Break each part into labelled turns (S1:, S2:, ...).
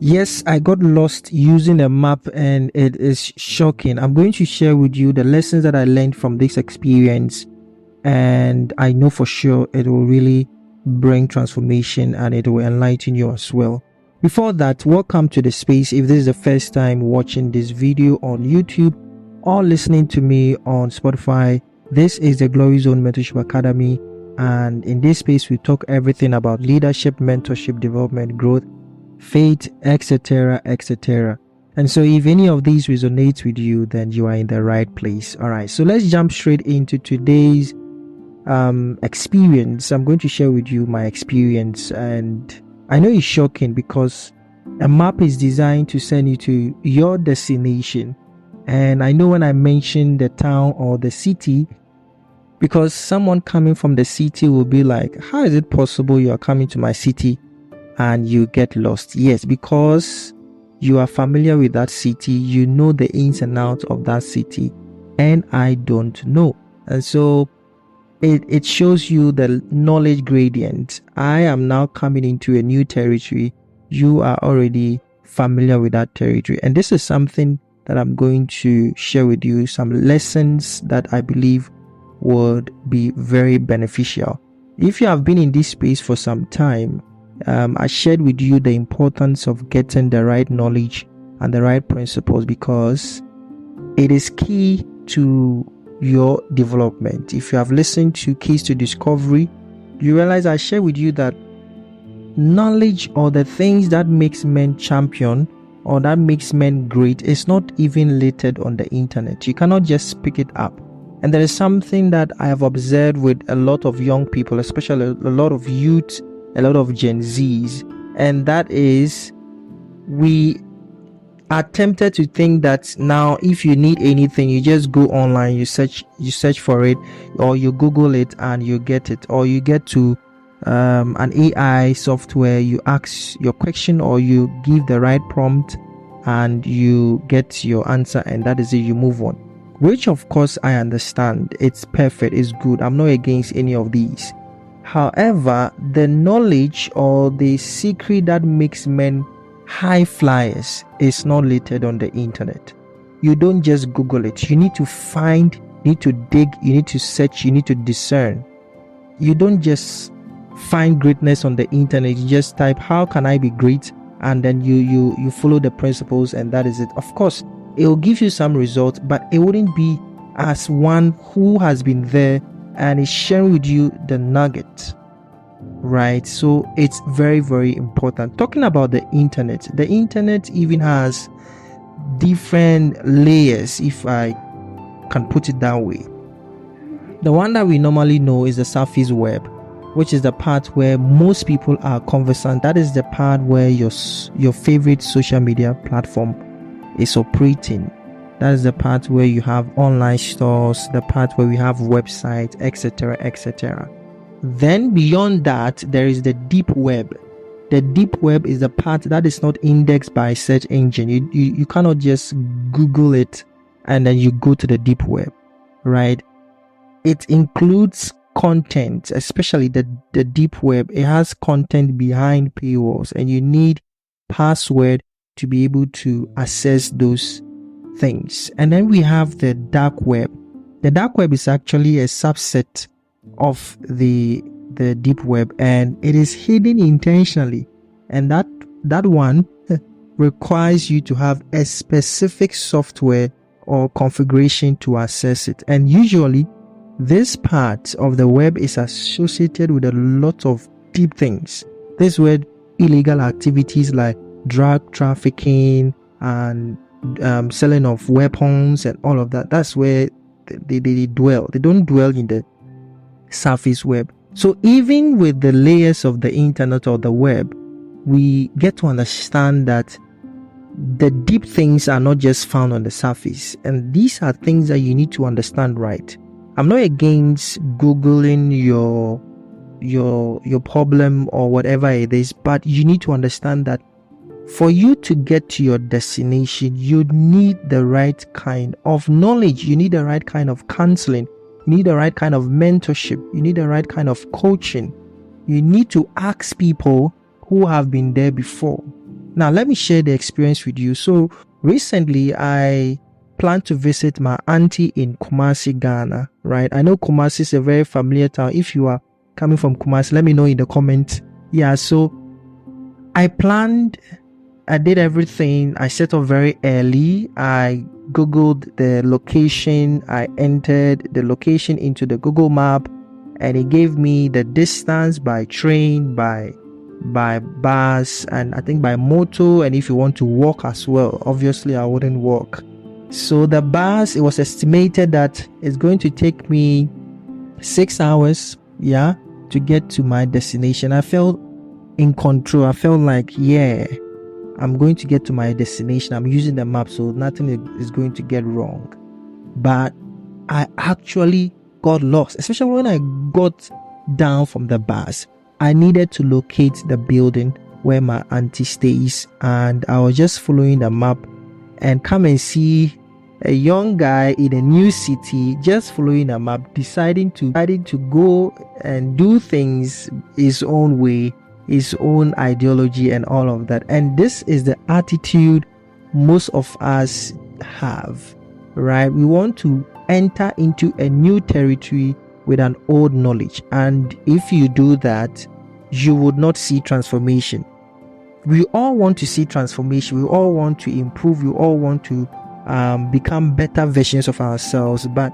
S1: Yes, I got lost using a map and it is shocking. I'm going to share with you the lessons that I learned from this experience, and I know for sure it will really bring transformation and it will enlighten you as well. Before that, welcome to the space. If this is the first time watching this video on YouTube or listening to me on Spotify, this is the Glory Zone Mentorship Academy, and in this space we talk everything about leadership, mentorship, development, growth, faith, etc., etc. And so if any of these resonates with you, then you are in the right place. All right, so let's jump straight into today's experience. I'm going to share with you my experience, and I know it's shocking because a map is designed to send you to your destination. And I know when I mention the town or the city, because someone coming from the city will be like, how is it possible you are coming to my city and you get lost? Yes, because you are familiar with that city, you know the ins and outs of that city, and I don't know. And so it shows you the knowledge gradient. I am now coming into a new territory. You are already familiar with that territory. And this is something that I'm going to share with you, some lessons that I believe would be very beneficial. If you have been in this space for some time, I shared with you the importance of getting the right knowledge and the right principles, because it is key to your development. If you have listened to Keys to Discovery, you realize I share with you that knowledge, or the things that makes men champion or that makes men great, is not even littered on the internet. You cannot just pick it up. And there is something that I have observed with a lot of young people, especially a lot of youth, a lot of Gen Zs, and that is, we are tempted to think that now if you need anything, you just go online, you search for it, or you Google it and you get it, or you get to an AI software, you ask your question or you give the right prompt and you get your answer, and that is it, you move on. Which of course I understand, it's perfect, it's good, I'm not against any of these. However, the knowledge or the secret that makes men high flyers is not littered on the internet. You don't just Google it. You need to find, you need to dig, you need to search, you need to discern. You don't just find greatness on the internet. You just type, how can I be great? And then you follow the principles, and that is it. Of course, it will give you some results, but it wouldn't be as one who has been there and is sharing with you the nugget, right? So it's very, very important. Talking about the internet even has different layers, if I can put it that way. The one that we normally know is the surface web, which is the part where most people are conversant. That is the part where your favorite social media platform is operating. That is the part where you have online stores, the part where we have websites, etc., etc. Then beyond that, there is the deep web. The deep web is the part that is not indexed by search engine. You cannot just Google it and then you go to the deep web, right? It includes content, especially the deep web. It has content behind paywalls, and you need password to be able to access those things. And then we have the dark web. The dark web is actually a subset of the deep web, and it is hidden intentionally, and that one requires you to have a specific software or configuration to access it. And usually this part of the web is associated with a lot of deep things. This is where illegal activities like drug trafficking and selling of weapons and all of that, that's where they dwell. They don't dwell in the surface web. So even with the layers of the internet or the web, we get to understand that the deep things are not just found on the surface, and these are things that you need to understand, right? I'm not against Googling your problem or whatever it is, but you need to understand that for you to get to your destination, you need the right kind of knowledge, you need the right kind of counseling, you need the right kind of mentorship, you need the right kind of coaching. You need to ask people who have been there before. Now, let me share the experience with you. So, recently, I plan to visit my auntie in Kumasi, Ghana, right? I know Kumasi is a very familiar town. If you are coming from Kumasi, let me know in the comments. Yeah, so I did everything. I set up very early. I Googled the location. I entered the location into the Google map, and it gave me the distance by train, by bus, and I think by motor. And if you want to walk as well, obviously I wouldn't walk. So the bus, it was estimated that it's going to take me 6 hours, yeah, to get to my destination. I felt in control. I felt like, yeah, I'm going to get to my destination. I'm using the map, so nothing is going to get wrong. But I actually got lost, especially when I got down from the bus. I needed to locate the building where my auntie stays, and I was just following the map, and come and see a young guy in a new city just following a map, deciding to go and do things his own way, his own ideology and all of that. And this is the attitude most of us have, right? We want to enter into a new territory with an old knowledge, and if you do that, you would not see transformation. We all want to see transformation. We all want to improve. We all want to become better versions of ourselves, but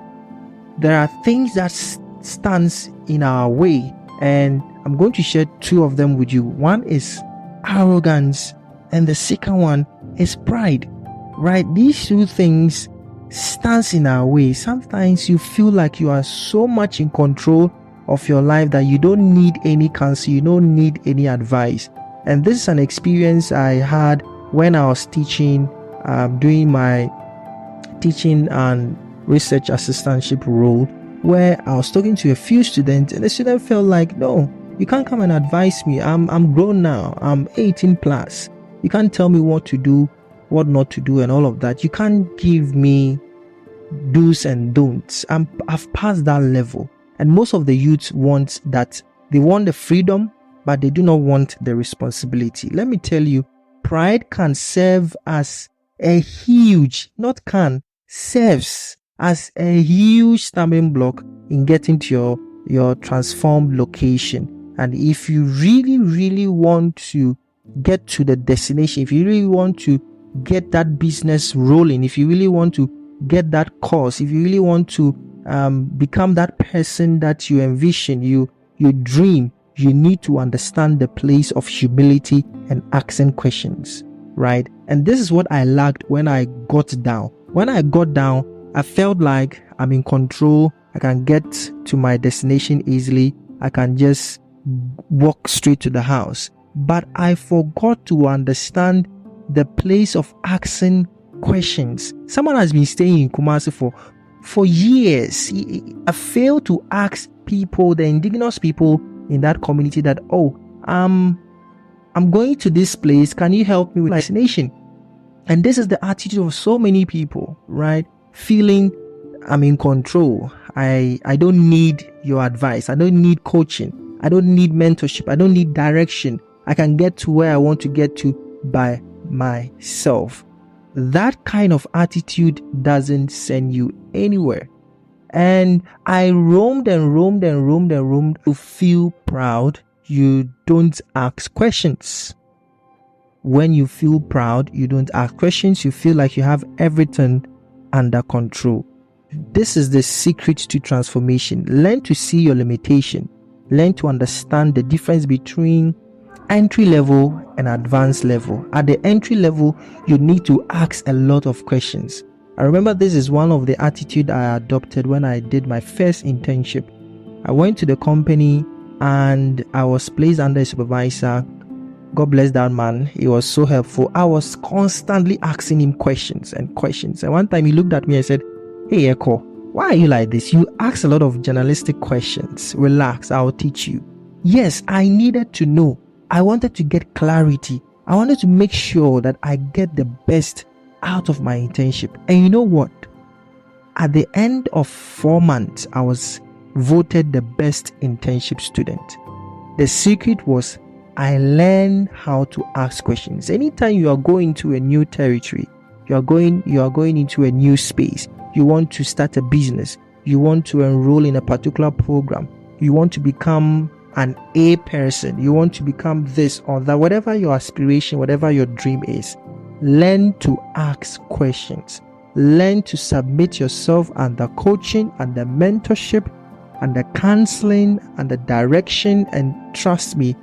S1: there are things that stands in our way, and I'm going to share two of them with you. One is arrogance, and the second one is pride, right? These two things stands in our way. Sometimes you feel like you are so much in control of your life that you don't need any counsel, you don't need any advice. And this is an experience I had when I was teaching, doing my teaching and research assistantship role, where I was talking to a few students, and the student felt like, no, you can't come and advise me. I'm grown now. I'm 18 plus. You can't tell me what to do, what not to do, and all of that. You can't give me do's and don'ts. I've passed that level. And most of the youths want that. They want the freedom, but they do not want the responsibility. Let me tell you, pride can serve as a huge, not can, serves as a huge stumbling block in getting to your transformed location. And if you really, really want to get to the destination, if you really want to get that business rolling, if you really want to get that course, if you really want to become that person that you envision, you dream, you need to understand the place of humility and asking questions, right? And this is what I lacked when I got down. When I got down, I felt like I'm in control. I can get to my destination easily. I can just walk straight to the house. But I forgot to understand the place of asking questions. Someone has been staying in Kumasi for years. I failed to ask people, the indigenous people in that community, that, oh, I'm going to this place. Can you help me with my destination? And this is the attitude of so many people, right? Feeling I'm in control. I don't need your advice. I don't need coaching. I don't need mentorship. I don't need direction. I can get to where I want to get to by myself. That kind of attitude doesn't send you anywhere. And I roamed and roamed and roamed and roamed to feel proud. You don't ask questions. When you feel proud, you don't ask questions. You feel like you have everything under control. This is the secret to transformation. Learn to see your limitation. Learn to understand the difference between entry level and advanced level. At the entry level, you need to ask a lot of questions. I remember this is one of the attitude I adopted when I did my first internship. I went to the company and I was placed under a supervisor. God bless that man. He was so helpful. I was constantly asking him questions and questions. And one time he looked at me and said, "Hey Echo, why are you like this? You ask a lot of journalistic questions. Relax, I'll teach you." Yes, I needed to know. I wanted to get clarity. I wanted to make sure that I get the best out of my internship. And you know what? At the end of 4 months, I was voted the best internship student. The secret was I learned how to ask questions. Anytime you are going to a new territory, you are going into a new space, you want to start a business, you want to enroll in a particular program, you want to become an A person, you want to become this or that, whatever your aspiration, whatever your dream is, learn to ask questions. Learn to submit yourself under coaching, under mentorship, under counseling, under direction, and trust me,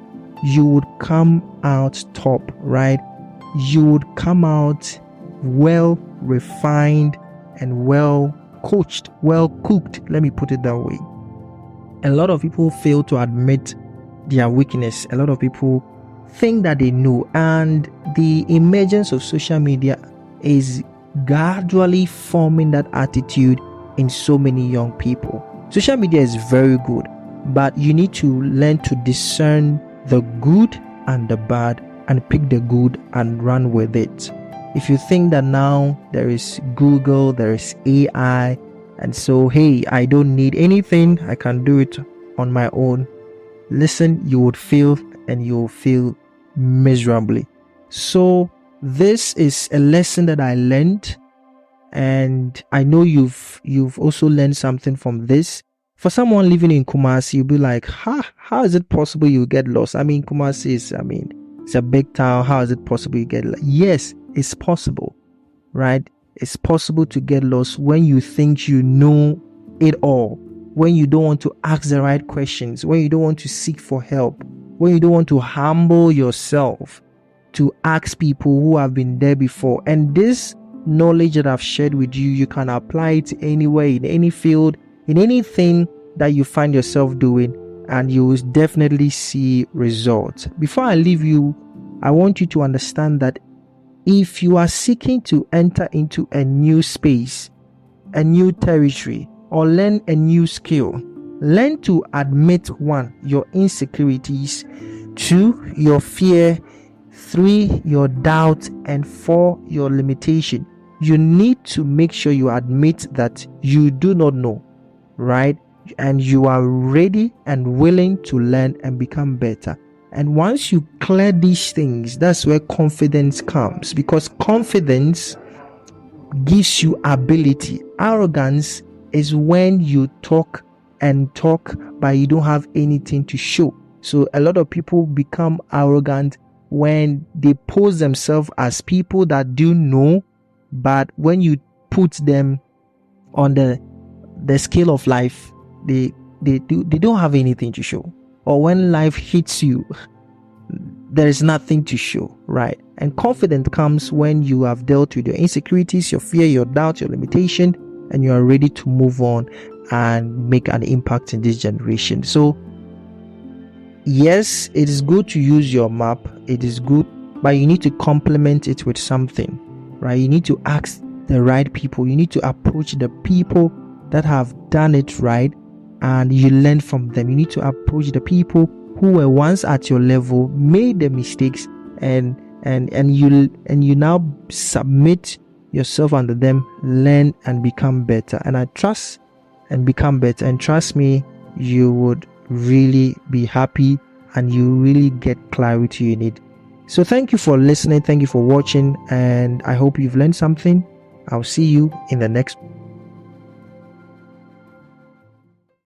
S1: you would come out top, right? You would come out well refined and well coached, well cooked. Let me put it that way. A lot of people fail to admit their weakness. A lot of people think that they know, and the emergence of social media is gradually forming that attitude in so many young people. Social media is very good, but you need to learn to discern the good and the bad and pick the good and run with it. If you think that now there is Google, there is AI, and so hey, I don't need anything, I can do it on my own, listen, you would fail, and you'll fail miserably. So this is a lesson that I learned, and I know you've also learned something from this. For someone living in Kumasi, you'll be like, how is it possible you get lost? I mean, Kumasi is, it's a big town. How is it possible you get lost? Yes, it's possible, right? It's possible to get lost when you think you know it all, when you don't want to ask the right questions, when you don't want to seek for help, when you don't want to humble yourself to ask people who have been there before. And this knowledge that I've shared with you, you can apply it anywhere, in any field, in anything that you find yourself doing, and you will definitely see results. Before I leave you, I want you to understand that if you are seeking to enter into a new space, a new territory, or learn a new skill, learn to admit 1, your insecurities, 2, your fear, 3, your doubt, and 4, your limitation. You need to make sure you admit that you do not know, right? And you are ready and willing to learn and become better. And once you clear these things, that's where confidence comes, because confidence gives you ability. Arrogance is when you talk and talk, but you don't have anything to show. So a lot of people become arrogant when they pose themselves as people that do know, but when you put them on the scale of life, they don't have anything to show. Or when life hits you, there is nothing to show, right? And confidence comes when you have dealt with your insecurities, your fear, your doubt, your limitation, and you are ready to move on and make an impact in this generation. So yes, it is good to use your map. It is good, but you need to complement it with something, right? You need to ask the right people. You need to approach the people that have done it right, and you learn from them. You need to approach the people who were once at your level, made the mistakes, and you now submit yourself under them, learn and become better. And I trust and become better. And trust me, you would really be happy and you really get clarity you need. So thank you for listening. Thank you for watching. And I hope you've learned something. I'll see you in the next